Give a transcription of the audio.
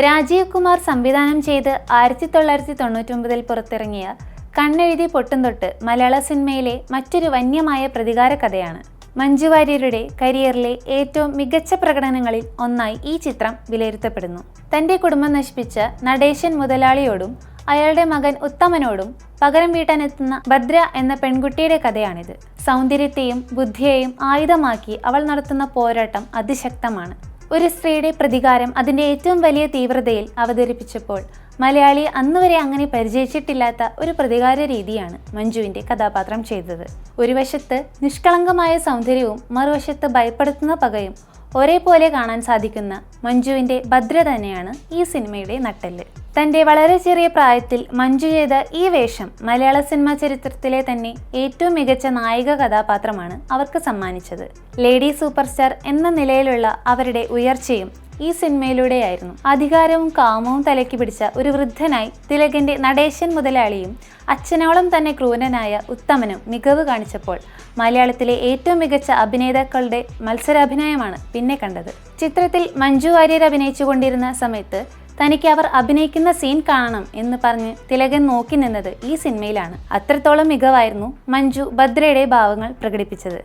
രാജീവ് കുമാർ സംവിധാനം ചെയ്ത് 1999 പുറത്തിറങ്ങിയ കണ്ണെഴുതി പൊട്ടും തൊട്ട് മലയാള സിനിമയിലെ മറ്റൊരു വന്യമായ പ്രതികാര കഥയാണ്. മഞ്ജു വാര്യരുടെ കരിയറിലെ ഏറ്റവും മികച്ച പ്രകടനങ്ങളിൽ ഒന്നായി ഈ ചിത്രം വിലയിരുത്തപ്പെടുന്നു. തന്റെ കുടുംബം നശിപ്പിച്ച നടേശൻ മുതലാളിയോടും അയാളുടെ മകൻ ഉത്തമനോടും പകരം വീട്ടാനെത്തുന്ന ഭദ്ര എന്ന പെൺകുട്ടിയുടെ കഥയാണിത്. സൗന്ദര്യത്തെയും ബുദ്ധിയെയും ആയുധമാക്കി അവൾ നടത്തുന്ന പോരാട്ടം അതിശക്തമാണ്. ഒരു സ്ത്രീയുടെ പ്രതികാരം അതിന്റെ ഏറ്റവും വലിയ തീവ്രതയിൽ അവതരിപ്പിച്ചപ്പോൾ മലയാളി അന്നുവരെ അങ്ങനെ പരിചയിച്ചിട്ടില്ലാത്ത ഒരു പ്രതികാര രീതിയാണ് മഞ്ജുവിന്റെ കഥാപാത്രം ചെയ്തത്. ഒരു വശത്ത് നിഷ്കളങ്കമായ സൗന്ദര്യവും മറുവശത്ത് ഭയപ്പെടുത്തുന്ന പകയും ഒരേപോലെ കാണാൻ സാധിക്കുന്ന മഞ്ജുവിന്റെ ഭദ്ര തന്നെയാണ് ഈ സിനിമയുടെ നട്ടെല്ല്. തന്റെ വളരെ ചെറിയ പ്രായത്തിൽ മഞ്ജു ചെയ്ത ഈ വേഷം മലയാള സിനിമാ ചരിത്രത്തിലെ തന്നെ ഏറ്റവും മികച്ച നായിക കഥാപാത്രമാണ് അവർക്ക് സമ്മാനിച്ചത്. ലേഡി സൂപ്പർ സ്റ്റാർ എന്ന നിലയിലുള്ള അവരുടെ ഉയർച്ചയും ഈ സിനിമയിലൂടെയായിരുന്നു. അധികാരവും കാമവും തലയ്ക്ക് പിടിച്ച ഒരു വൃദ്ധനായി തിലകന്റെ നടേശൻ മുതലാളിയും അച്ഛനോളം തന്നെ ക്രൂരനായ ഉത്തമനും മികവ് കാണിച്ചപ്പോൾ മലയാളത്തിലെ ഏറ്റവും മികച്ച അഭിനേതാക്കളുടെ മത്സരാഭിനയമാണ് പിന്നെ കണ്ടത്. ചിത്രത്തിൽ മഞ്ജു വാര്യർ അഭിനയിച്ചുകൊണ്ടിരുന്ന സമയത്ത് തനിക്ക് അവർ അഭിനയിക്കുന്ന സീൻ കാണണം എന്ന് പറഞ്ഞ് തിലകൻ നോക്കി നിന്നത് ഈ സിനിമയിലാണ്. അത്രത്തോളം മികവായിരുന്നു മഞ്ജു ഭദ്രയുടെ ഭാവങ്ങൾ പ്രകടിപ്പിച്ചത്.